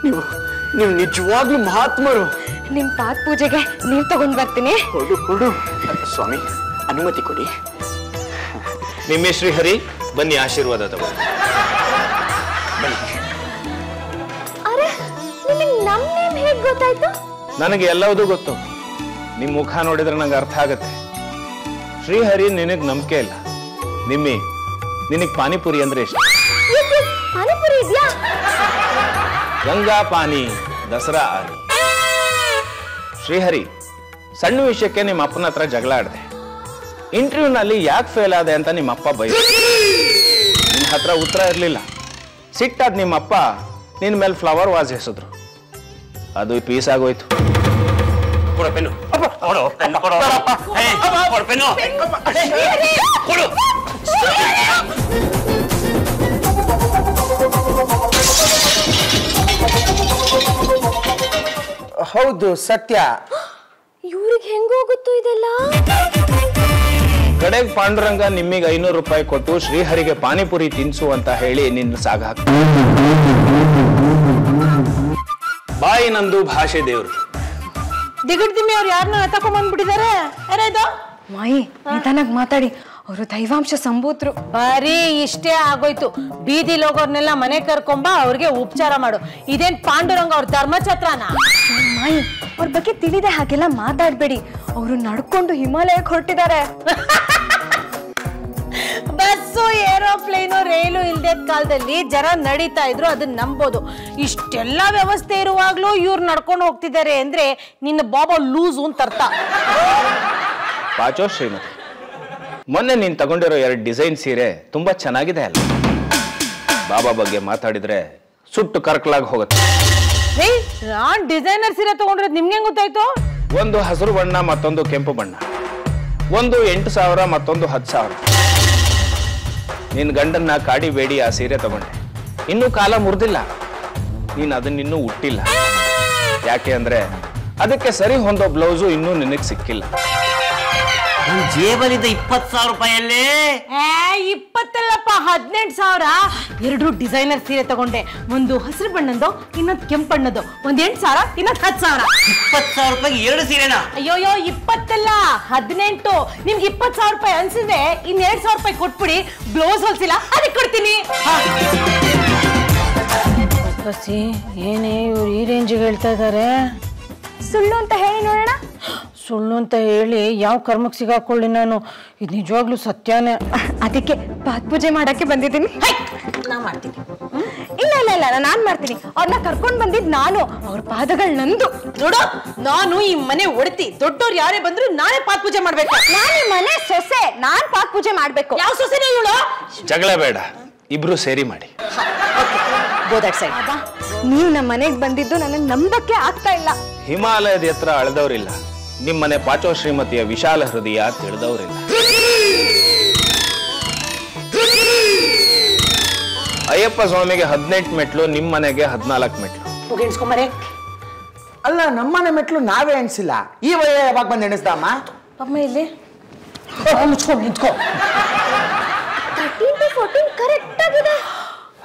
ನೀವು ನಿಜವಾಗ್ಲೂ ಮಹಾತ್ಮರು. ನಿಮ್ ಪಾದ ಪೂಜೆಗೆ ನೀರ್ ತಗೊಂಡ್ ಬರ್ತೀನಿ. ಕೊಡು ಕೊಡು ಸ್ವಾಮಿ, ಅನುಮತಿ ಕೊಡಿ. ನಿಮ್ಮೆ ಶ್ರೀಹರಿ, ಬನ್ನಿ ಆಶೀರ್ವಾದ ತಗೊಂಡು. ಅರೆ, ನಿಮಗೆ ನಮ್ ನೇಮ್ ಹೇಗ್ ಗೊತ್ತಾಯ್ತು? ನನಗೆ ಎಲ್ಲವೂ ಗೊತ್ತು. ನಿಮ್ ಮುಖ ನೋಡಿದ್ರೆ ನಂಗೆ ಅರ್ಥ ಆಗತ್ತೆ. ಶ್ರೀಹರಿ ನಿನಗ್ ನಂಬಿಕೆ ಇಲ್ಲ. ನಿಮ್ಮಿ, ನಿನಗ್ ಪಾನಿಪುರಿ ಅಂದ್ರೆ ಇಷ್ಟ. ಪಾನಿಪುರಿ ಇದೆಯಾ? ಗಂಗಾ ಪಾನಿ, ದಸರಾ ಆನಿ. ಶ್ರೀಹರಿ, ಸಣ್ಣ ವಿಷಯಕ್ಕೆ ನಿಮ್ಮ ಅಪ್ಪನ ಹತ್ರ ಜಗಳ ಆಡಿದೆ. ಇಂಟರ್ವ್ಯೂನಲ್ಲಿ ಯಾಕೆ ಫೇಲ್ ಆದೆ ಅಂತ ನಿಮ್ಮ ಅಪ್ಪ ಬೈದ. ನಿನ್ನ ಹತ್ರ ಉತ್ತರ ಇರಲಿಲ್ಲ. ಸಿಟ್ಟಾದ ನಿಮ್ಮ ಅಪ್ಪ ನಿನ್ನ ಮೇಲೆ ಫ್ಲವರ್ ವಾಸ್ ಎಸೆದ್ರು. ಅದು ಪೀಸ್ ಆಗೋಯ್ತು. ಹೌದು, ಸತ್ಯ. ಇವ್ರಿಗೆ ಹೆಂಗೋಗುತ್ತೋ ಇದೆಲ್ಲ? ಕಡೆಗೆ ಪಾಂಡುರಂಗ ನಿಮ್ಮಿಗೆ 500 ರೂಪಾಯಿ ಕೊಟ್ಟು ಶ್ರೀಹರಿಗೆ ಪಾನಿಪುರಿ ತಿನ್ಸು ಅಂತ ಹೇಳಿ ನಿನ್ನ ಸಾಗಾಕ. ಬಾಯಿ ನಂದು, ಭಾಷೆ ದೇವ್ರು. ದಿಗಡ್ದಿಮ್ಮಿ ಅವ್ರು ಯಾರನ್ನ ತಕೊಂಡ್ಬಂದ್ಬಿಟ್ಟಿದ್ದಾರೆ. ಯಾರಾಯ್ತು? ಮಾಯಿ, ನಿಧಾನಾಗ್ ಮಾತಾಡಿ. ಅವರು ದೈವಾಂಶ ಸಂಭೂತರು. ಬರೀ ಇಷ್ಟೇ ಆಗೋಯ್ತು. ಬೀದಿಲ್ ಹೋಗೋರ್ನೆಲ್ಲ ಮನೆ ಕರ್ಕೊಂಬ, ಅವ್ರಿಗೆ ಉಪಚಾರ ಮಾಡು. ಇದೇನ್ ಪಾಂಡುರಂಗ ಅವ್ರ ಧರ್ಮಛತ್ರನ? ಮಾಯಿ, ಅವ್ರ ಬಗ್ಗೆ ತಿಳಿದೆ ಹಾಗೆಲ್ಲ ಮಾತಾಡ್ಬೇಡಿ. ಅವರು ನಡ್ಕೊಂಡು ಹಿಮಾಲಯಕ್ಕೆ ಹೊರಟಿದ್ದಾರೆ. ಬಸ್ಸು, ಏರೋಪ್ಲೇನು, ರೈಲು ಇಲ್ದೇ ಕಾಲದಲ್ಲಿ ಜನ ನಡೀತಾ ಇದ್ರು, ಅದನ್ನ ನಂಬೋದು. ಇಷ್ಟೆಲ್ಲ ವ್ಯವಸ್ಥೆ ಇರುವಾಗ್ಲೂ ಇವ್ರು ನಡ್ಕೊಂಡು ಹೋಗ್ತಿದ್ದಾರೆ ಅಂದ್ರೆ ನಿನ್ನ ಬಾಬಾ ಲೂಸು ಅಂತ ಅರ್ಥ. ಪಾಚೋ ಶ್ರೀಮತಿ, ಮೊನ್ನೆ ನೀನ್ ತಗೊಂಡಿರೋ 2 ಡಿಸೈನ್ ಸೀರೆ ತುಂಬಾ ಚೆನ್ನಾಗಿದೆ ಅಲ್ಲ? ಬಾಬಾ ಬಗ್ಗೆ ಮಾತಾಡಿದ್ರೆ ಸುಟ್ಟು ಕರ್ಕಲಾಗಿ ಹೋಗುತ್ತೆ. ನಾನ್ ಡಿಸೈನರ್ ಸೀರೆ ತಗೊಂಡಿರೋದು ನಿಮ್ಗೆ ಗೊತ್ತಾಯ್ತು? ಒಂದು ಹಸಿರು ಬಣ್ಣ, ಮತ್ತೊಂದು ಕೆಂಪು ಬಣ್ಣ. ಒಂದು 8,000, ಮತ್ತೊಂದು 10,000. ನಿನ್ ಗಂಡನ್ನ ಕಾಡಿಬೇಡಿ ಆ ಸೀರೆ ತಗೊಂಡೆ. ಇನ್ನೂ ಕಾಲ ಮುರಿದಿಲ್ಲ. ನೀನ್ ಅದನ್ನಿನ್ನೂ ಹುಟ್ಟಿಲ್ಲ. ಯಾಕೆ ಅಂದ್ರೆ ಅದಕ್ಕೆ ಸರಿ ಹೊಂದೋ ಬ್ಲೌಸು ಇನ್ನೂ ನಿನಗೆ ಸಿಕ್ಕಿಲ್ಲ. ಜೇಬಲಿದ್ದ 20,000 ರೂಪಾಯಲ್ಲೇ 20 18,000. 2 ಡಿಸೈನರ್ ಸೀರೆ ತಗೊಂಡೆ. ಒಂದು ಹಸಿರು ಬಣ್ಣದ್ದು, ಇನ್ನೊಂದು ಕೆಂಪು ಬಣ್ಣದ್ದು. ಒಂದು 8,000, ಇನ್ನೊಂದು 10,000. 20,000 ರೂಪಾಯಿಗೆ 2 ಸೀರೆನಾ? ಅಯ್ಯೋಯ್ಯೋ, 20 ಅಲ್ಲ 18. ನಿಮ್ಗೆ 20,000 ರೂಪಾಯಿ ಅನ್ಸಿದ್ರೆ ಇನ್ 2,000 ರೂಪಾಯಿ ಕೊಟ್ಬಿಡಿ. ಬ್ಲೌಸ್ ಹೊಲ್ಸಿಲ್ಲ, ಅದಕ್ಕೆ ಕೊಡ್ತೀನಿ. ಬಸ್ಸಿ, ಏನೇ ಇವ್ರು ಈ ರೇಂಜಿಗೆ ಹೇಳ್ತಾ ಇದ್ದಾರೆ? ಸುಳ್ಳು ಅಂತ ಹೇಳಿ ನೋಡೋಣ. ಸುಳ್ಳು ಅಂತ ಹೇಳಿ ಯಾವ ಕರ್ಮಕ್ಕೆ ಸಿಗಾಕೊಳ್ಳಿ ನಾನು? ಇದು ನಿಜವಾಗ್ಲೂ ಸತ್ಯನೇ. ಅದಕ್ಕೆ ಪಾದ ಪೂಜೆ ಮಾಡಕ್ಕೆ ಬಂದಿದ್ದೀನಿ. ನಾ ಮಾಡ್ತೀನಿ. ಇಲ್ಲ ಇಲ್ಲ ಇಲ್ಲ, ನಾನ್ ಮಾಡ್ತೀನಿ. ಅವ್ರನ್ನ ಕರ್ಕೊಂಡ್ ಬಂದಿದ್ ನಾನು. ಅವ್ರ ಪಾದಗಳು ನಂದು. ನೋಡು, ನಾನು ಈ ಮನೆ ಒಡತಿ. ದೊಡ್ಡವ್ರು ಯಾರೇ ಬಂದ್ರು ನಾನೇ ಪಾದ ಪೂಜೆ ಮಾಡ್ಬೇಕು. ನಾನು ಈ ಮನೆ ಸೊಸೆ, ನಾನ್ ಪಾದ ಪೂಜೆ ಮಾಡ್ಬೇಕು. ಯಾವ ಸೊಸೆನೇ ಇವಳು? ಜಗಳ ಬೇಡ, ಇಬ್ರು ಸೇರಿ ಮಾಡಿ. ನೀವು ನಮ್ಮ ಮನೆಗೆ ಬಂದಿದ್ದು ನನಗೆ ನಂಬಕ್ಕೆ ಆಗ್ತಾ ಇಲ್ಲ. ಹಿಮಾಲಯದ ಎತ್ತರ ಅಳೆದವ್ರಿಲ್ಲ, ನಿಮ್ಮನೆ ಪಾಚೋ ಶ್ರೀಮತಿಯ ವಿಶಾಲ ಹೃದಯ ತಿಳಿದವರಿಲ್ಲ. ಅಯ್ಯಪ್ಪ ಸ್ವಾಮಿಗೆ 18 ಮೆಟ್ಲು, ನಿಮ್ಮನೆಗೆ 14 ಮೆಟ್ಲು. ಎಣಿಸ್ಕೊಂಬರೆ. ಅಲ್ಲ, ನಮ್ಮನೆ ಮೆಟ್ಲು ನಾವೇ ಎಣಿಸಿಲ್ಲ. ಈ ವಯ ಯಾವಾಗ ಬಂದು ಎಣಿಸ್ದಮ್ಮ? ಅಮ್ಮ ಇಲ್ಲಿ ಮುಚ್ಕೊಂಡು ನಿಂತ್ಕೋ. 13 to 14 ಕರೆಕ್ಟ್ ಆಗಿದೆ.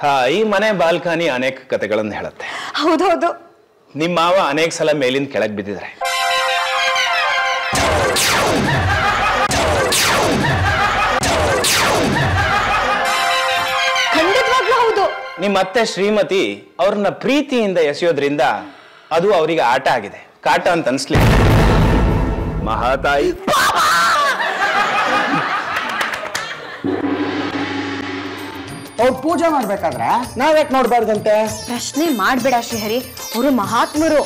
ಹಾ, ಈ ಮನೆ ಬಾಲ್ಕನಿ ಅನೇಕ ಕಥೆಗಳನ್ನು ಹೇಳುತ್ತೆ. ಹೌದೌದು. ನಿಮ್ಮ ಮಾವ ಅನೇಕ ಸಲ ಮೇಲಿಂದ ಕೆಳಗೆ ಬಿದ್ದಿದ್ದಾರೆ. ಖಂಡಿತವಾಗ್ಲೂ ಹೌದು. ನಿಮ್ಮ ಅತ್ತೆ ಶ್ರೀಮತಿ ಅವ್ರನ್ನ ಪ್ರೀತಿಯಿಂದ ಎಸೆಯೋದ್ರಿಂದ ಅದು ಅವರಿಗೆ ಆಟ ಆಗಿದೆ, ಕಾಟ ಅಂತ ಅನ್ಸ್ಲಿ. ಮಹಾತಾಯಿ, ಅವ್ರು ಪೂಜೆ ಮಾಡ್ಬೇಕಾದ್ರೆ ನಾವ್ಯಾಕೆ ನೋಡ್ಬಾರ್ದಂತೆ? ಪ್ರಶ್ನೆ ಮಾಡ್ಬೇಡ ಶ್ರೀಹರಿ, ಅವರು ಮಹಾತ್ಮರು.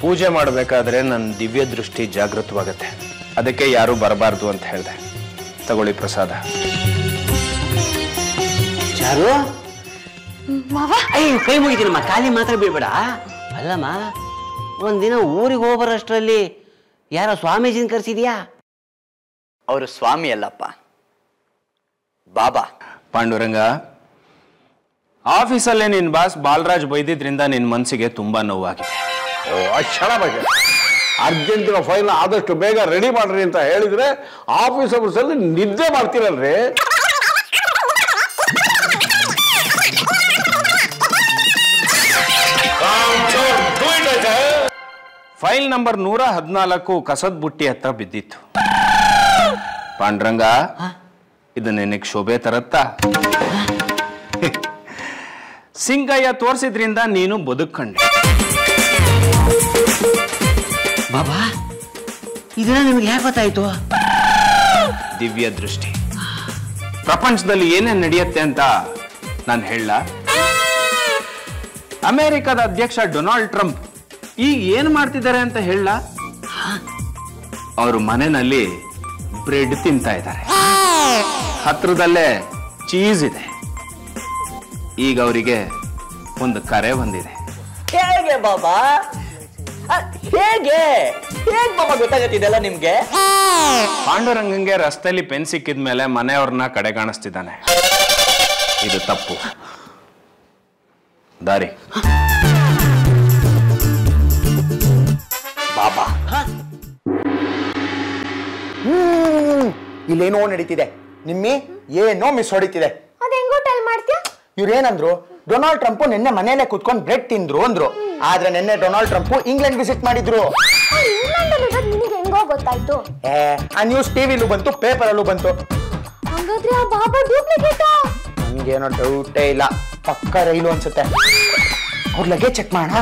ಪೂಜೆ ಮಾಡಬೇಕಾದ್ರೆ ನನ್ನ ದಿವ್ಯ ದೃಷ್ಟಿ ಜಾಗೃತವಾಗತ್ತೆ. ಅದಕ್ಕೆ ಯಾರು ಬರಬಾರ್ದು ಅಂತ ಹೇಳಿದೆ. ತಗೊಳ್ಳಿ ಪ್ರಸಾದ. ಚಾರು, ಮಾವ, ಅಯ್ಯೋ ಕೈ ಮುಗಿತೀನಮ್ಮ, ಖಾಲಿ ಮಾತ್ರ ಬೀಳ್ಬೇಡ. ಅಲ್ಲಮ್ಮ, ಒಂದಿನ ಊರಿಗೆ ಹೋಗ್ಬರೋಷ್ಟರಲ್ಲಿ ಯಾರೋ ಸ್ವಾಮೀಜಿನ ಕರ್ಸಿದ್ಯಾ? ಅವರು ಸ್ವಾಮಿ ಅಲ್ಲಪ್ಪ, ಬಾಬಾ. ಪಾಂಡುರಂಗ, ಆಫೀಸಲ್ಲೇ ನಿನ್ ಬಾಸ್ ಬಾಲರಾಜ್ ಬೈದಿದ್ರಿಂದ ನಿನ್ ಮನ್ಸಿಗೆ ತುಂಬಾ ನೋವಾಗಿದೆ. ಓ, ಅಕ್ಷರ ಬಗ್ಗೆ ಅರ್ಜೆಂಟಿನ ಫೈಲ್ ಆದಷ್ಟು ಬೇಗ ರೆಡಿ ಮಾಡ್ರಿ ಅಂತ ಹೇಳಿದ್ರೆ ಆಫೀಸ್ ಅಲ್ಲಿ ನಿದ್ದೆ ಮಾಡ್ತೀರಲ್ರಿ. ಫೈಲ್ ನಂಬರ್ 114 ಕಸದ ಬುಟ್ಟಿ ಹತ್ರ ಬಿದ್ದಿತ್ತು. ಪಾಂಡ್ರಂಗ, ಇದು ನಿನಗೆ ಶೋಭೆ ತರತ್ತ? ಸಿಂಗಯ್ಯ ತೋರಿಸಿದ್ರಿಂದ ನೀನು ಬದುಕಂಡೆ. ಬಾಬಾ, ಇದೆಲ್ಲ ನಿಮ್ಗೆ ಯಾಕೆ ಗೊತ್ತಾಯ್ತು? ದಿವ್ಯ ದೃಷ್ಟಿ. ಪ್ರಪಂಚದಲ್ಲಿ ಏನೇನ್ ನಡೆಯುತ್ತೆ ಅಂತ ನಾನು ಹೇಳ. ಅಮೆರಿಕದ ಅಧ್ಯಕ್ಷ ಡೊನಾಲ್ಡ್ ಟ್ರಂಪ್ ಈಗ ಏನ್ ಮಾಡ್ತಿದ್ದಾರೆ ಅಂತ ಹೇಳ. ಅವರು ಮನೆಯಲ್ಲಿ ಬ್ರೆಡ್ ತಿಂತಾ ಇದ್ದಾರೆ, ಹತ್ರದಲ್ಲೇ ಚೀಸ್ ಇದೆ. ಈಗ ಅವರಿಗೆ ಒಂದು ಕರೆ ಬಂದಿದೆ. ಹೇಗೆ ಬಾಬಾ, ಹೇಗೆ ಬಾಬಾ ಗೊತ್ತಾಗತ್ತಿದೆಲ್ಲ ನಿಮ್ಗೆ? ಪಾಂಡುರಂಗಂಗೆ ರಸ್ತೆಯಲ್ಲಿ ಪೆನ್ ಸಿಕ್ಕಿದ ಮೇಲೆ ಮನೆಯವ್ರನ್ನ ಕಡೆ ಕಾಣಿಸ್ತಿದ್ದಾನೆ. ಇದು ತಪ್ಪು. ದಾರಿ ಬಾಬಾ, ಇಲ್ಲೇನೋ ನಡೀತಿದೆ. ನಿಮ್ಮಿ ಏನೋ ಮಿಸ್ ಹೊಡಿತಿದೆ. ಅದ್ ಹೆಂಗೋ ಟೆಲ್ ಮಾಡ್ತೀಯ? ಇವ್ರೇನಂದ್ರು, ಡೊನಾಲ್ಡ್ ಟ್ರಂಪ್ ನಿನ್ನೆ ಮನೆಯಲ್ಲೇ ಕುತ್ಕೊಂಡು ಬ್ರೆಡ್ ತಿಂದ್ರು ಅಂದ್ರು. ಆದ್ರೆ ನಿನ್ನೆ ಡೊನಾಲ್ಡ್ ಟ್ರಂಪ್ ಇಂಗ್ಲೆಂಡ್ ವಿಸಿಟ್ ಮಾಡಿದ್ರು. ನಿನಗೆ ಹೆಂಗೋ ಗೊತ್ತಾಯ್ತು? ಆ ನ್ಯೂಸ್ ಟಿವಿಲೂ ಬಂತು, ಪೇಪರಲ್ಲೂ ಬಂತು. ಹಾಗಾದ್ರೆ ಆ ಬಾಬಾ ಡೂಪ್ಲಿಕೇಟ್? ನನ್ಗೇನೋ ಡೌಟೇ ಇಲ್ಲ, ಪಕ್ಕ ರೈಲು ಅನ್ಸುತ್ತೆ. ಅವ್ರ ಲಗೇಜ್ ಚೆಕ್ ಮಾಡೋಣ.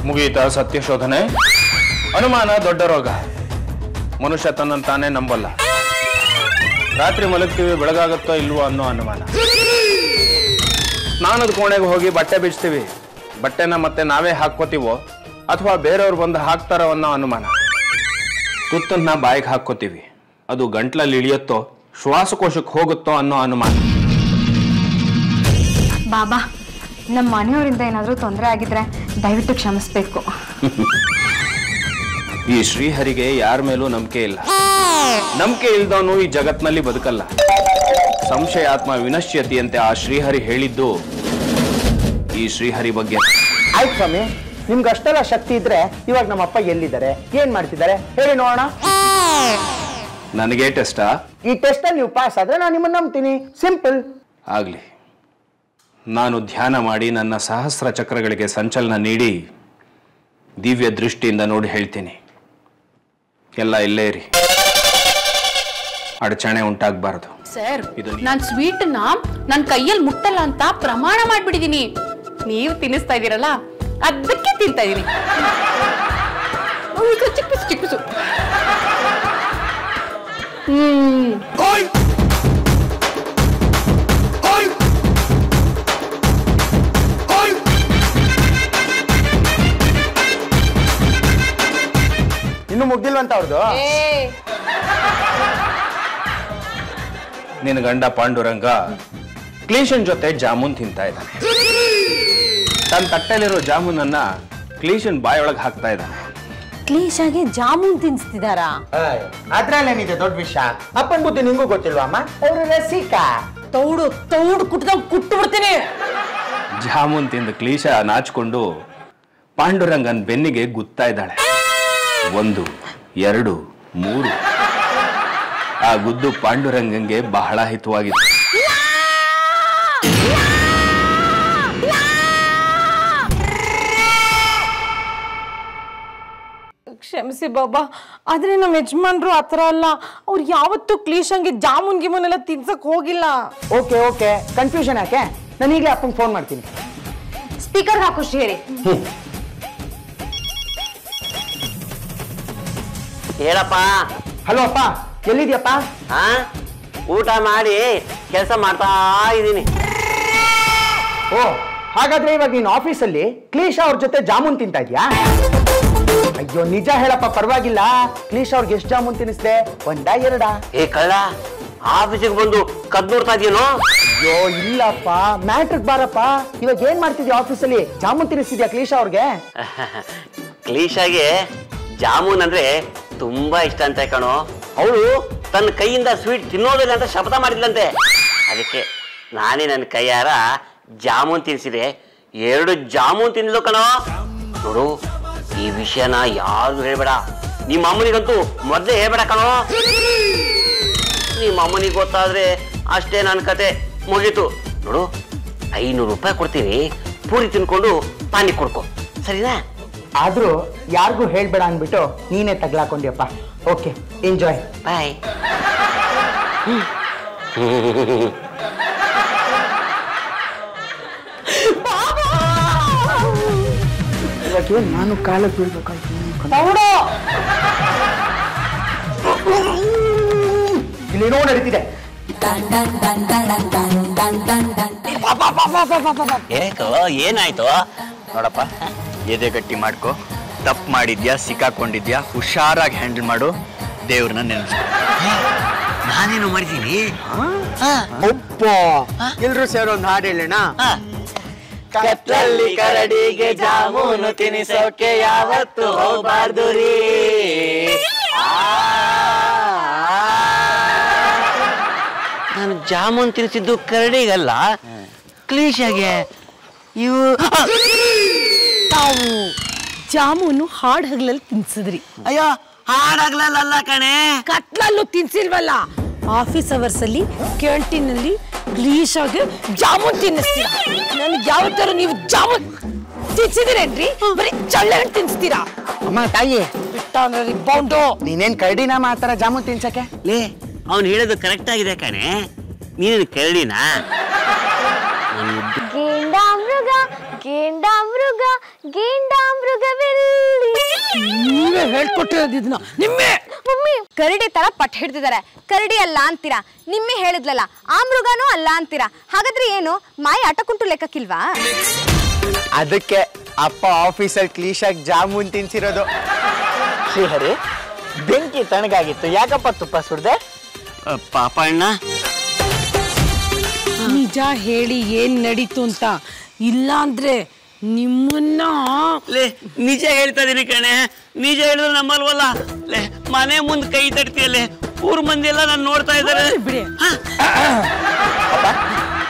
ಮುಗಿಯಿತಾ ಸತ್ಯ ಶೋಧನೆ? ಅನುಮಾನ ದೊಡ್ಡ ರೋಗ. ಮನುಷ್ಯ ತನ್ನನ್ನು ತಾನೇ ನಂಬಲ್ಲ. ರಾತ್ರಿ ಮಲಗ್ತೀವಿ, ಬೆಳಗಾಗುತ್ತೋ ಇಲ್ವೋ ಅನ್ನೋ ಅನುಮಾನ. ಸ್ನಾನದ ಕೋಣೆಗೆ ಹೋಗಿ ಬಟ್ಟೆ ಬಿಚ್ತೀವಿ, ಬಟ್ಟೆನ ಮತ್ತೆ ನಾವೇ ಹಾಕ್ಕೋತೀವೋ ಅಥವಾ ಬೇರೆಯವ್ರು ಬಂದು ಹಾಕ್ತಾರೋ ಅನ್ನೋ ಅನುಮಾನ. ತುತ್ತನ್ನ ಬಾಯಿಗೆ ಹಾಕ್ಕೋತೀವಿ, ಅದು ಗಂಟ್ಲಲ್ಲಿ ಇಳಿಯುತ್ತೋ ಶ್ವಾಸಕೋಶಕ್ಕೆ ಹೋಗುತ್ತೋ ಅನ್ನೋ ಅನುಮಾನ. ಬಾಬಾ, ನಮ್ಮ ಮನೆಯವರಿಂದ ಏನಾದರೂ ತೊಂದರೆ ಆಗಿದ್ರೆ ದಯವಿಟ್ಟು ಕ್ಷಮಿಸ್ಬೇಕು. ಈ ಶ್ರೀಹರಿಗೆ ಯಾರ ಮೇಲೂ ನಂಬಿಕೆ ಇಲ್ಲ. ನಂಬಿಕೆ ಇಲ್ದವನು ಈ ಜಗತ್ನಲ್ಲಿ ಬದುಕಲ್ಲ. ಸಂಶಯಾತ್ಮ ವಿನಶ್ಯತಿಯಂತೆ ಆ ಶ್ರೀಹರಿ ಹೇಳಿದ್ದು ಈ ಶ್ರೀಹರಿ ಬಗ್ಗೆ. ಆಯ್ತು ಸ್ವಾಮಿ, ನಿಮ್ಗೆ ಅಷ್ಟೆಲ್ಲ ಶಕ್ತಿ ಇದ್ರೆ ಇವಾಗ ನಮ್ಮಪ್ಪ ಎಲ್ಲಿದ್ದಾರೆ, ಏನ್ ಮಾಡ್ತಿದ್ದಾರೆ ಹೇಳಿ ನೋಡೋಣ. ನನಗೆ ಟೆಸ್ಟಾ? ಈ ಟೆಸ್ಟ್ ಅಲ್ಲಿ ನೀವು ಪಾಸ್ ಆದ್ರೆ ನಾನು ನಿಮ್ಮನ್ನ ನಂಬ್ತೀನಿ. ಸಿಂಪಲ್. ಆಗ್ಲಿ. ನಾನು ಧ್ಯಾನ ಮಾಡಿ ನನ್ನ ಸಹಸ್ರ ಚಕ್ರಗಳಿಗೆ ಸಂಚಲನ ನೀಡಿ ದಿವ್ಯ ದೃಷ್ಟಿಯಿಂದ ನೋಡಿ ಹೇಳ್ತೀನಿ. ಎಲ್ಲ ಇಲ್ಲೇ ಇರಿ, ಅಡಚಣೆ ಉಂಟಾಗಬಾರದು. ಸರ್, ನಾನ್ ಸ್ವೀಟ್ನ ನನ್ನ ಕೈಯಲ್ಲಿ ಮುಟ್ಟಲ್ಲ ಅಂತ ಪ್ರಮಾಣ ಮಾಡ್ಬಿಟ್ಟಿದೀನಿ. ನೀವು ತಿನ್ನಿಸ್ತಾ ಇದೀರಲ್ಲ, ಅದಕ್ಕೆ ತಿಂತಾ ಇದೀನಿ. ಚಿಕ್ಕಸು ಚಿಕ್ಕಸು. ಇನ್ನು ಮುಗ್ದಿಲ್ವಂತ ಅವ್ರದ್ದು. ನಿನ್ನ ಗಂಡ ಪಾಂಡುರಂಗ ಕ್ಲೀಶನ್ ಜೊತೆ ಜಾಮೂನ್ ತಿಂತಾ ಇದ್ದಾನೆ. ತನ್ನ ತಟ್ಟೆಲಿರೋ ಜಾಮೂನನ್ನ ಕ್ಲೀಶನ್ ಬಾಯೊಳಗೆ ಹಾಕ್ತಾ ಇದ್ದಾನೆ. ಕ್ಲೀಶಾಗಿ ಜಾಮೂನ್ ತಿನ್ಸ್ತಿದಾರ? ಅದ್ರಲ್ಲೇನಿದೆ ದೊಡ್ಡ ವಿಷಯ? ಅಪ್ಪನ್ ಬುದ್ಧಿ ನಿಂಗೂ ಗೊತ್ತಿಲ್ವಾ ಅಮ್ಮ? ಅವರು ರಸಿಕ. ತೌಡು ಕುಟ್ದಂಗ್ ಕುಟ್ಟು ಬಿಡ್ತೀನಿ. ಜಾಮೂನ್ ತಿಂದ ಕ್ಲೀಶ ನಾಚಿಕೊಂಡು ಪಾಂಡುರಂಗನ್ ಬೆನ್ನಿಗೆ ಗುತ್ತಾ ಇದ್ದಾಳೆ. 1, 2, 3. ಆ ಗುದ್ದು ಪಾಂಡುರಂಗಂಗೆ ಬಹಳ ಹಿತವಾಗಿದೆ. ಕ್ಷಮಿಸಿ ಬಾಬಾ, ಆದ್ರೆ ನಮ್ಮ ಯಜಮಾನ್ರು ಆತರ ಅಲ್ಲ. ಅವ್ರು ಯಾವತ್ತೂ ಕ್ಲೀಶಂಗೆ ಜಾಮೂನ್ ಗಿಮೂನ್ ಎಲ್ಲ ತಿನ್ಸಕ್ ಹೋಗಿಲ್ಲ. ಓಕೆ, ಕನ್ಫ್ಯೂಷನ್ ಯಾಕೆ? ನಾನು ಈಗಲೇ ಅಪ್ಪಂಗೆ ಫೋನ್ ಮಾಡ್ತೀನಿ. ಸ್ಪೀಕರ್ ಹಾಕು ಶ್ರೀಹರಿ. ಹೇಳಪ್ಪ. ಹಲೋ ಅಪ್ಪ, ಎಲ್ಲಿದ್ಯಪ್ಪ? ಹಾ, ಊಟ ಮಾಡಿ ಕೆಲಸ ಮಾಡ್ತಾ ಇದ್ದೀನಿ. ಓ, ಹಾಗಾದ್ರೆ ಇವಾಗ ನೀನು ಆಫೀಸಲ್ಲಿ ಕ್ಲೀಶಾ ಅವ್ರ ಜೊತೆ ಜಾಮೂನ್ ತಿಂತಾ ಇದ್ಯಾ? ಅಯ್ಯೋ ನಿಜ ಹೇಳಪ್ಪ, ಪರವಾಗಿಲ್ಲ. ಕ್ಲೀಶಾ ಅವ್ರಿಗೆ ಎಷ್ಟು ಜಾಮೂನ್ ತಿನ್ನಿಸ್ದೆ? 1, 2? ಏ ಕಳ್ಳ, ಆಫೀಸಿಗೆ ಬಂದು ಕದ್ ನೋಡ್ತಾ ಇದೆಯೇನೋ? ಅಯ್ಯೋ ಇಲ್ಲಪ್ಪ, ಮ್ಯಾಟ್ರಿಕ್ ಬಾರಪ್ಪ. ಇವಾಗ ಏನ್ ಮಾಡ್ತಿದ್ಯಾ ಆಫೀಸಲ್ಲಿ? ಜಾಮೂನ್ ತಿನ್ನಿಸ್ತಿದ್ಯಾ ಕ್ಲೀಶಾ ಅವ್ರಿಗೆ? ಕ್ಲೀಶಾಗೆ ಜಾಮೂನ್ ಅಂದ್ರೆ ತುಂಬಾ ಇಷ್ಟ ಅಂತ ಕಣೋ. ಅವಳು ತನ್ನ ಕೈಯಿಂದ ಸ್ವೀಟ್ ತಿನ್ನೋದಿಲ್ಲ ಅಂತ ಶಪಥ ಮಾಡಿದ್ಲಂತೆ. ಅದಕ್ಕೆ ನಾನೇ ನನ್ನ ಕೈಯಾರ ಜಾಮೂನ್ ತಿನ್ಸಿದೆ. 2 ಜಾಮೂನ್ ತಿನ್ಲು ಕಣೋ. ನೋಡು, ಈ ವಿಷಯನ ಯಾರಿಗೂ ಹೇಳ್ಬೇಡ. ನಿಮ್ಮ ಅಮ್ಮನಿಗಂತೂ ಮೊದಲೇ ಹೇಳ್ಬೇಡ ಕಣೋ. ನಿಮ್ಮ ಅಮ್ಮನಿಗೆ ಗೊತ್ತಾದ್ರೆ ಅಷ್ಟೇ ನನ್ನ ಕತೆ ಮುಗೀತು. ನೋಡು, 500 ರೂಪಾಯಿ ಕೊಡ್ತೀನಿ, ಪೂರಿ ತಿನ್ಕೊಂಡು ಪಾನಿ ಕೊಡ್ಕೊ, ಸರಿನಾ? ಆದ್ರೂ ಯಾರಿಗೂ ಹೇಳ್ಬೇಡ ಅಂದ್ಬಿಟ್ಟು ನೀನೇ ತಗ್ಲಾಕೊಂಡಿಯಪ್ಪ. Okay, enjoy. ಬಾಯ್. ಇವಾಗ ನಾನು ಕಾಲ ಬೀಳ್ಬೇಕಾಯ್ತು. ಇಲ್ಲೇನೋ ನಡೀತಿದೆ. ಏನಾಯ್ತು? ನೋಡಪ್ಪ, ಎದೆ ಗಟ್ಟಿ ಮಾಡ್ಕೊ. ತಪ್ಪು ಮಾಡಿದ್ಯಾ, ಸಿಕ್ಕಾಕೊಂಡಿದ್ಯಾ, ಹುಷಾರಾಗಿ ಹ್ಯಾಂಡಲ್ ಮಾಡು. ದೇವ್ರನ್ನ ನೆನೆಸ್ಕೊ. ನಾನೇನು ಮಾಡಿದ್ದೀನಿ? ಒಪ್ಪ ಎಲ್ರು ಸೇರೋ ಒಂದು ಹಾಡು ಹೇಳೋಣ. ಕತ್ತಲ್ಲಿ ಕರಡಿಗೆ ಜಾಮೂನು ತಿನಿಸೋಕೆ ಯಾವತ್ತು ಹೋಗ್ಬಾರ್ದು ರೀ. ನಾನು ಜಾಮೂನ್ ತಿನ್ಸಿದ್ದು ಕರಡಿಗಲ್ಲ, ಕ್ಲೀಶಾಗೆ. ಇವು ಜಾಮೂನು ಹಾಡ್ ಹಗ್ಲಲ್ಲಿ ತಿನ್ಸಿದ್ರಿ. ಅಯ್ಯೋ, ಹಾಡಾಗ್ಲಲ್ಲ ಕಣೆ, ಕತ್ಲಲ್ಲೂ ತಿನ್ಸಿಲ್ವಲ್ಲ. ಆಫೀಸ್ ಅವರ್ಸ್ ಅಲ್ಲಿ ಕ್ಯಾಂಟೀನ್ ಅಲ್ಲಿ ಗ್ಲೀಶ್ ಆಗಿ ಜಾಮೂನ್ ತಿನ್ನಿಸ್ತೀರಾ. ನನ್ಗೆ ಯಾವತ್ತಾರ ನೀವು ಜಾಮೂನ್ ತಿನ್ಸಿದಿರೇನ್ರಿ? ಬರೀ ಚಳ್ಳೆ ಹಣ್ಣು ತಿನ್ಸ್ತೀರಾ. ಅಮ್ಮ ತಾಯಿ ಬಿಟ್ಟ ಅಂದ್ರೆ ಬೌಂಡು. ನೀನೇನ್ ಕರಡಿನ ಮಾತಾರ ಜಾಮೂನ್ ತಿನ್ಸಕ್ಕೆ? ಲೇ, ಅವ್ನು ಹೇಳೋದು ಕರೆಕ್ಟ್ ಆಗಿದೆ ಕಣೆ. ನೀನು ಕರಡಿನಾ? ಗೇಂಡಾಮೃಗ ಗೇಂಡಾಮೃಗ ಗೇಂಡಾಮೃಗವೆಲ್ಲಿ. ನೀವೇ ಹೇಳ್ಕೊಟ್ಟಿರೋದು ಇದನ್ನ. ನಿಮ್ಮೆ ಮಮ್ಮಿ ಕರಡಿ ತರ ಪಟ್ ಹಿಡ್ತಿದ್ದಾರೆ. ಕರಡಿ ಅಲ್ಲ ಅಂತೀರಾ, ನಿಮ್ಮೆ ಹೇಳಿದ್ಲಲ್ಲ ಆ ಮೃಗನೂ ಅಲ್ಲ ಅಂತೀರಾ. ಹಾಗಾದ್ರೆ ಏನು ಮಾಯ ಆಟಕ್ಕುಂಟು ಲೆಕ್ಕಕ್ಕಿಲ್ವಾ? ಅದಕ್ಕೆ ಅಪ್ಪ ಆಫೀಸಲ್ಲಿ ಕ್ಲೀಶಾಗಿ ಜಾಮೂನ್ ತಿನ್ಸಿರೋದು. ಶ್ರೀಹರಿ, ಬೆಂಕಿ ತಣ್ಣಗಾಗಿತ್ತು, ಯಾಕಪ್ಪ ತುಪ್ಪ ಸುಡ್ದೆ? ಪಾಪ ಅಣ್ಣ, ನಿಜ ಹೇಳಿ ಏನ್ ನಡೀತು ಅಂತ. ಇಲ್ಲ ಅಂದ್ರೆ ನಿಮ್ಮನ್ನ. ಲೇ, ನಿಜ ಹೇಳ್ತಾ ಇದೀನಿ ಕಣೆ. ನಿಜ ಹೇಳಿದ್ರೆ ನಮ್ಮಲ್ವಲ್ಲ. ಲೇ, ಮನೆ ಮುಂದೆ ಕೈ ತಡ್ತೀಯಲ್ಲೇ, ಊರ್ ಮಂದಿ ಎಲ್ಲ ನಾನು ನೋಡ್ತಾ ಇದ್ದಾರೆ. ಬಿಡಿ. ಅಪ್ಪ,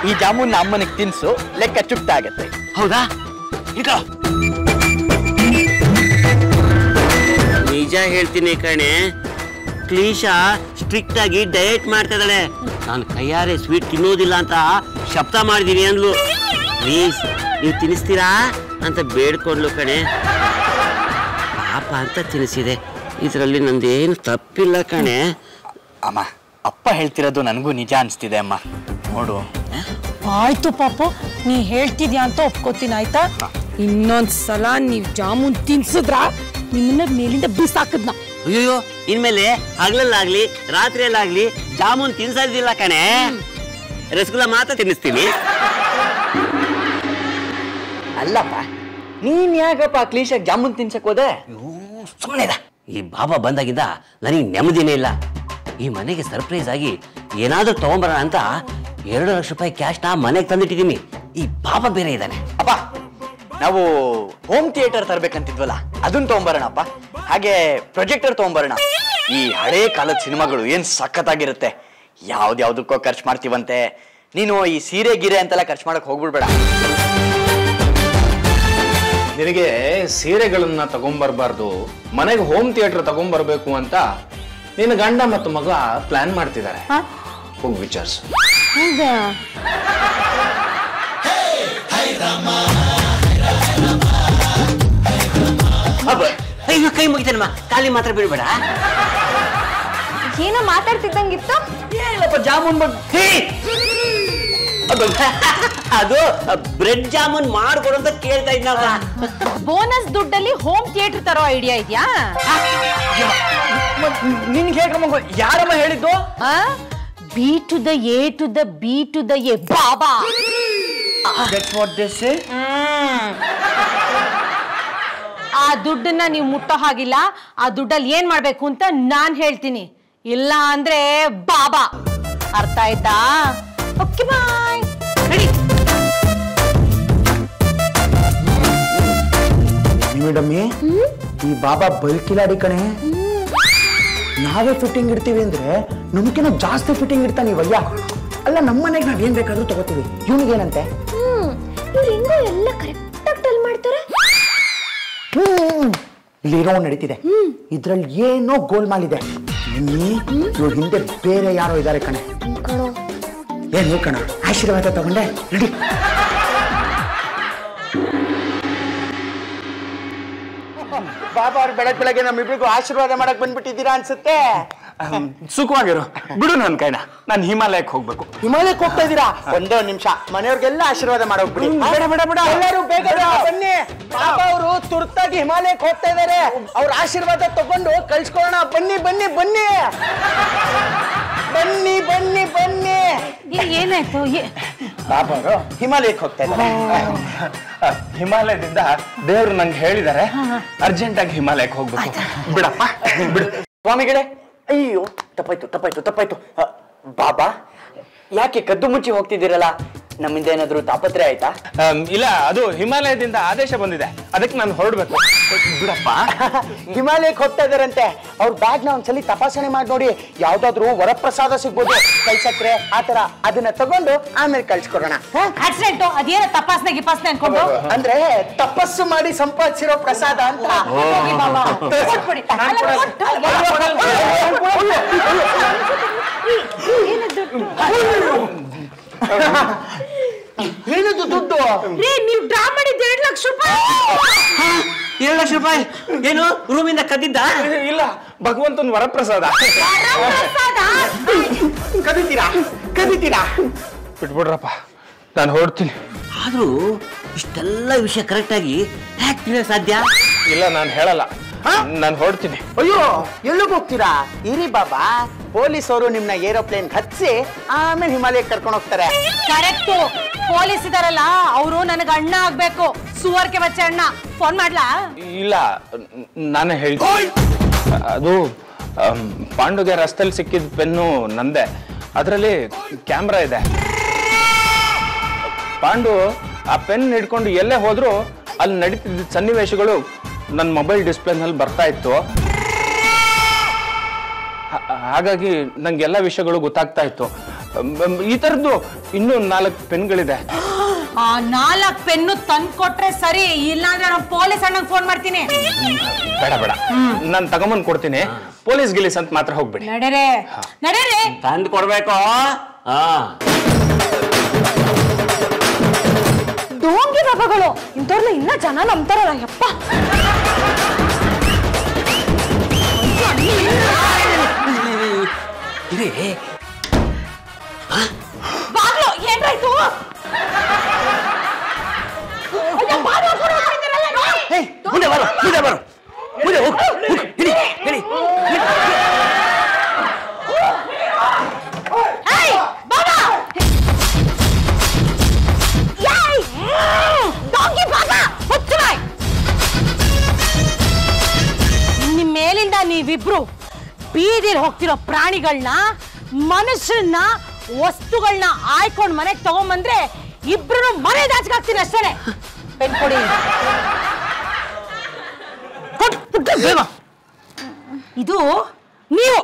ಈ ಜಾಮೂನ್ ಅಮ್ಮನಿಗೆ ತಿನ್ಸು, ಲೆಕ್ಕ ಚುಕ್ತ ಆಗತ್ತೆ. ಹೌದಾ? ಇಟ್ಕೋ. ನಿಜ ಹೇಳ್ತೀನಿ ಕಣೆ, ಕ್ಲೀಶಾ ಸ್ಟ್ರಿಕ್ಟ್ ಆಗಿ ಡಯಟ್ ಮಾಡ್ತಾ ಇದ್ದಾಳೆ. ನಾನು ಕೈಯಾರೆ ಸ್ವೀಟ್ ತಿನ್ನೋದಿಲ್ಲ ಅಂತ ಶಬ್ದ ಮಾಡಿದೀನಿ ಅಂದ್ಲು. ಪ್ಲೀಸ್ ನೀವು ತಿನ್ನಿಸ್ತೀರಾ ಅಂತ ಬೇಡ್ಕೊಂಡ್ಲು ಕಣೆ. ಪಾಪ ಅಂತ ತಿನ್ನಿಸಿದೆ. ಇದರಲ್ಲಿ ನಂದೇನು ತಪ್ಪಿಲ್ಲ ಕಣೆ. ಅಮ್ಮ, ಅಪ್ಪ ಹೇಳ್ತಿರೋದು ನನಗೂ ನಿಜ ಅನಿಸ್ತಿದೆ ಅಮ್ಮ. ನೋಡು. ಆಯ್ತು ಪಾಪ, ನೀ ಹೇಳ್ತಿದ್ಯಾ ಅಂತ ಒಪ್ಕೋತೀನಿ, ಆಯ್ತಾ? ಇನ್ನೊಂದ್ಸಲ ನೀವ್ ಜಾಮೂನ್ ತಿನ್ಸಿದ್ರ ನಿಮ್ಮನ್ನ ಮೇಲಿಂದ ಬಿಸಾಕದ್ನ. ಅಯ್ಯೋ, ಇನ್ಮೇಲೆ ಹಗಲಲ್ಲಾಗ್ಲಿ ರಾತ್ರಿಯಲ್ಲಾಗ್ಲಿ ಜಾಮೂನ್ ತಿನ್ಸೋದಿಲ್ಲ ಕಣೆ. ರಸಗುಲ್ಲ ಮಾತ್ರ ತಿನ್ನಿಸ್ತೀನಿ. ಅಲ್ಲಪ್ಪ, ನೀನ್ ಯಾಕಪ್ಪ ಕ್ಲೀಶಾಗಿ ಜಾಮೂನ್ ತಿನ್ಸಕ್ ಹೋದೆ? ಸುಮ್ಮನೆ ಈ ಬಾಬಾ ಬಂದಾಗಿಂದ ನನಗೆ ನೆಮ್ಮದಿನೇ ಇಲ್ಲ. ಈ ಮನೆಗೆ ಸರ್ಪ್ರೈಸ್ ಆಗಿ ಏನಾದ್ರೂ ತಗೊಂಬರೋಣ ಅಂತ 2 ಲಕ್ಷ ರೂಪಾಯಿ ಕ್ಯಾಶ್ನ ಮನೆಗೆ ತಂದಿಟ್ಟಿದ್ದೀನಿ. ಈ ಬಾಬಾ ಬೇರೆ ಇದ್ದಾನೆ. ಅಪ್ಪ, ನಾವು ಹೋಮ್ ಥಿಯೇಟರ್ ತರ್ಬೇಕಂತಿದ್ವಲ್ಲ, ಅದನ್ನ ತಗೊಂಬರೋಣಪ್ಪ. ಹಾಗೆ ಪ್ರೊಜೆಕ್ಟರ್ ತಗೊಂಬರೋಣ. ಈ ಹಳೇ ಕಾಲದ ಸಿನಿಮಾಗಳು ಏನ್ ಸಖತ್ತಾಗಿರುತ್ತೆ. ಯಾವ್ದ್ಯಾವ್ದಕ್ಕೋ ಖರ್ಚು ಮಾಡ್ತೀವಂತೆ. ನೀನು ಈ ಸೀರೆ ಗಿರೆ ಅಂತೆಲ್ಲ ಖರ್ಚು ಮಾಡಕ್ ಹೋಗ್ಬಿಡ್ಬೇಡ. ನಿನಗೆ ಸೀರೆಗಳನ್ನ ತಗೊಂಬರ್ಬಾರ್ದು, ಮನೆಗೆ ಹೋಮ್ ಥಿಯೇಟರ್ ತಗೊಂಬರ್ಬೇಕು ಅಂತ ನಿನ್ನ ಗಂಡ ಮತ್ತು ಮಗ ಪ್ಲಾನ್ ಮಾಡ್ತಿದ್ದಾರೆ. ಹೋಗಿ ವಿಚಾರಿಸು. ಅಯ್ಯೋ, ಕೈ ಮುಗಿತೇನಮ್ಮ, ಖಾಲಿ ಮಾತ್ರ ಬಿಡ್ಬೇಡ. ಏನೋ ಮಾತಾಡ್ತಿದ್ದಂಗಿತ್ತು. ಏನಪ್ಪ ಜಾಮೂನ್ ಅದು ಬ್ರೆಡ್ ಜಾಮೂನ್ ಮಾಡ್ಕೊಡು ಅಂತ ಕೇಳ್ತಾ ಇದ್ನಲ್ಲ. ಬೋನಸ್ ದುಡ್ಡಲ್ಲಿ ಹೋಮ್ ಥಿಯೇಟರ್ ತರೋ ಐಡಿಯಾ ಇದೆಯಾ? ನಿನ್ಗೆ ಹೇಳ್ಕೊಂಬ ಯಾರಮ್ಮ ಹೇಳಿದ್ದು? B to the A to the B to the A ಬಾಬಾ. That's what they say. ಆ ದುಡ್ಡನ್ನ ನೀವು ಮುಟ್ಟೋ ಹಾಗಿಲ್ಲ. ಆ ದುಡ್ಡಲ್ಲಿ ಏನ್ ಮಾಡ್ಬೇಕು ಅಂತ ನಾನ್ ಹೇಳ್ತೀನಿ. ಇಲ್ಲ ಅಂದ್ರೆ ಬಾಬಾ. ಅರ್ಥ ಆಯ್ತಾ? ಓಕೆ, ಬಾಯ್. ಮೇಡಮ್ಮಿ, ಈ ಬಾಬಾ ಬಲ್ಕಿಲಾಡಿ ಕಣೆ. ನಾವೇ ಫಿಟ್ಟಿಂಗ್ ಇಡ್ತೀವಿ ಅಂದ್ರೆ ನಮ್ಗಿನ್ನ ಜಾಸ್ತಿ ಫಿಟ್ಟಿಂಗ್ ಇಡ್ತಾನೆ ಇವಯ್ಯ. ಅಲ್ಲ ನಮ್ಮ ಮನೆಗೆ ನಾವ್ ಏನ್ ಬೇಕಾದ್ರೂ ತಗೋತೀವಿ, ಇವನಿಗೇನಂತೆ? ಇವ್ರು ಹೆಂಗೋ ಎಲ್ಲ ಕರೆಕ್ಟಾಗಿ ಟೆಲ್ ಮಾಡ್ತಾರೆ. ಇಲ್ಲಿರೋ ನಡೀತಿದೆ, ಇದ್ರಲ್ಲಿ ಏನೋ ಗೋಲ್ಮಾಲ್ ಇದೆ. ಇವ್ರ ಹಿಂದೆ ಬೇರೆ ಯಾರೋ ಇದ್ದಾರೆ ಕಣೆ. ಏನು ಕಣ, ಆಶೀರ್ವಾದ ತಗೊಂಡೆ ನಡಿ. ಬಾಬಾ ಅವ್ರು ಬೆಳಗ್ಗೆ ನಮ್ಮಿಬ್ರಿಗೂ ಆಶೀರ್ವಾದ ಮಾಡಕ್ ಬಂದ್ಬಿಟ್ಟಿದ್ದೀರಾ ಅನ್ಸುತ್ತೆ. ಸುಖವಾಗಿರು, ಬಿಡು ನನ್ ಕೈನ. ನಾನು ಹಿಮಾಲಯಕ್ಕೆ ಹೋಗ್ಬೇಕು. ಹಿಮಾಲಯಕ್ಕೆ ಹೋಗ್ತಾ ಇದ್ದೀರಾ? ಒಂದೇ ಒಂದ್ ನಿಮಿಷ, ಮನೆಯವ್ರಿಗೆಲ್ಲ ಆಶೀರ್ವಾದ ಮಾಡೋಗ್ಬಿಡಿ. ಎಲ್ಲರೂ ಬೇಗ ಬನ್ನಿ. ಬಾಬಾ ಅವರು ತುರ್ತಾಗಿ ಹಿಮಾಲಯಕ್ಕೆ ಹೋಗ್ತಾ ಇದಾರೆ. ಅವ್ರ ಆಶೀರ್ವಾದ ತಗೊಂಡು ಕಳ್ಸ್ಕೊಳ್ಳೋಣ. ಬನ್ನಿ ಬನ್ನಿ ಬನ್ನಿ ಬನ್ನಿ ಬನ್ನಿ ಬನ್ನಿ. ಏನಾಯ್ತು? ಬಾಬಾ ಅವರು ಹಿಮಾಲಯಕ್ಕೆ ಹೋಗ್ತಾ ಇದ್ದಾರೆ. ಹಿಮಾಲಯದಿಂದ ದೇವ್ರು ನಂಗೆ ಹೇಳಿದ್ದಾರೆ ಅರ್ಜೆಂಟ್ ಆಗಿ ಹಿಮಾಲಯಕ್ಕೆ ಹೋಗ್ಬೇಕು. ಬಿಡಪ್ಪ ಬಿಡು. ಸ್ವಾಮಿಗಳೇ, ಅಯ್ಯೋ ತಪ್ಪಾಯ್ತು. ಬಾಬಾ, ಯಾಕೆ ಕದ್ದು ಮುಚ್ಚಿ ಹೋಗ್ತಿದ್ದೀರಲ್ಲ? ನಮ್ಮಿಂದ ಏನಾದ್ರು ತಾಪತ್ರೆ ಆಯ್ತಾ? ಇಲ್ಲ, ಅದು ಹಿಮಾಲಯದಿಂದ ಆದೇಶ ಬಂದಿದೆ, ಅದಕ್ಕೆ ನಾನು ಹೊರಡ್ಬೇಕು. ಬಿಡಪ್ಪ. ಹಿಮಾಲಯಕ್ಕೆ ಹೋಗ್ತಾ ಇದಾರಂತೆ. ಅವ್ರ ಬ್ಯಾಗ್ ನ ಒಂದ್ಸಲಿ ತಪಾಸಣೆ ಮಾಡಿ ನೋಡಿ, ಯಾವ್ದಾದ್ರು ವರಪ್ರಸಾದ ಸಿಗ್ಬೋದು, ಕೈ ಸಕ್ಕರೆ ಆತರ, ಅದನ್ನ ತಗೊಂಡು ಆಮೇಲೆ ಕಳ್ಸ್ಕೊಡೋಣ. ಆಕ್ಸಿಡೆಂಟ್ ಅದೇನ ತಪಾಸಣೆ ಗಿಪಾಸನೆ ಅನ್ಕೊಂಡು ಅಂದ್ರೆ ತಪಸ್ಸು ಮಾಡಿ ಸಂಪಾದಿಸಿರೋ ಪ್ರಸಾದ ಅಂತ. ಏನದು ದುಡ್ಡು? ನೀವು ಡ್ರಾ ಮಾಡಿದ್ದು 2 ಲಕ್ಷ ರೂಪಾಯಿ. 2 ಲಕ್ಷ ರೂಪಾಯಿ ಏನು ರೂಮಿಂದ ಕದ್ದಿದ್ದ? ಇಲ್ಲ, ಭಗವಂತನ ವರಪ್ರಸಾದ. ಕದಿತೀರಾ? ಬಿಟ್ಬಿಡ್ರಪ್ಪ, ನಾನು ಹೊರಡ್ತೀನಿ. ಆದ್ರೂ ಇಷ್ಟೆಲ್ಲ ವಿಷಯ ಕರೆಕ್ಟ್ ಆಗಿ ಹ್ಯಾಕ್ ತಿಳಿಯಕ್ ಸಾಧ್ಯ? ಇಲ್ಲ, ನಾನು ಹೇಳಲ್ಲ, ನಾನು ಹೊರಡ್ತೀನಿ. ಅಯ್ಯೋ, ಎಲ್ಲಿಗೆ ಹೋಗ್ತೀರಾ? ಇರಿ ಬಾಬಾ, ಪೊಲೀಸ್ ಅವರು ನಿಮ್ನ ಏರೋಪ್ಲೇನ್ ಹತ್ಸಿ ಆಮೇಲೆ ಹಿಮಾಲಯಕ್ಕೆ ಕರ್ಕೊಂಡು ಹೋಗ್ತಾರೆ. ಕರೆಕ್ಟು. ಪೊಲೀಸ್ ಇದಾರಲ್ಲ, ಅವರು ನನಗೆ ಅಣ್ಣ ಆಗ್ಬೇಕು. ಸುವರ್ಕೆ ಬಚ್ಚೆ ಅಣ್ಣ. ಫೋನ್ ಮಾಡ್ಲಾ? ಇಲ್ಲ, ನಾನೇ ಹೇಳ್ತೀನಿ. ಅದು ಪಾಂಡುಗೆ ರಸ್ತೆಯಲ್ಲಿ ಸಿಕ್ಕಿದ ಪೆನ್ನು ನಂದೆ, ಅದರಲ್ಲಿ ಕ್ಯಾಮ್ರಾ ಇದೆ. ಪಾಂಡು ಆ ಪೆನ್ ಹಿಡ್ಕೊಂಡು ಎಲ್ಲೇ ಹೋದ್ರು ಅಲ್ಲಿ ನಡೀತಿದ್ದ ಸನ್ನಿವೇಶಗಳು ನನ್ನ ಮೊಬೈಲ್ ಡಿಸ್ಪ್ಲೇನಲ್ಲಿ ಬರ್ತಾ ಇತ್ತು. ಹಾಗಾಗಿ ನಂಗೆಲ್ಲ ವಿಷಯಗಳು ಗೊತ್ತಾಗ್ತಾ ಇತ್ತು. ಈ ತರದ್ದು ಇನ್ನೂ 4 ಪೆನ್ಗಳಿದೆ. ಆ 4 ಪೆನ್ನು ತಂದು ಕೊಟ್ರೆ ಸರಿ, ಇಲ್ಲಾಂದ್ರೆ ನಾನು ಪೊಲೀಸ್ ಅಣ್ಣಂಗೆ ಫೋನ್ ಮಾಡ್ತೀನಿ. ಬೇಡ, ನಾನು ತಗೊಂಬಂದು ಕೊಡ್ತೀನಿ. ಪೊಲೀಸ್ ಗಿಲೀಸ್ ಅಂತ ಮಾತ್ರ ಹೋಗ್ಬೇಡಿ. ನಡೀರಿ. ತಂದು ಕೊಡ್ಬೇಕು. ಡೋಂಗಿ ಬಾಬಾಗಳು ಇಂಥವ್ರನ್ನ ಇನ್ನ ಜನ ನಂಬ್ತಾರಲ್ಲ ಯಪ್ಪ. ಬಾಗ್ಲು ಏನ್ರಾಯ್ತು? ಮುಂದೆ ಬರೋ ಮುಂದೆ ಹೋಗು. ನಿಮ್ ಮೇಲಿಂದ ನೀವಿಬ್ರು ಬೀದಿಲಿ ಹೋಗ್ತಿರೋ ಪ್ರಾಣಿಗಳನ್ನ, ಮನುಷ್ಯರನ್ನ, ವಸ್ತುಗಳನ್ನ ಆಯ್ಕೊಂಡ್ ಮನೆಗೆ ತಗೊಂಬಂದ್ರೆ ಇಬ್ರು ಮನೆ ದಾಚ್ಕಾಗ್ತೀನಿ ಅಷ್ಟೇ. ಪೆನ್ ಕೊಡಿ. ಇದು ನೀವು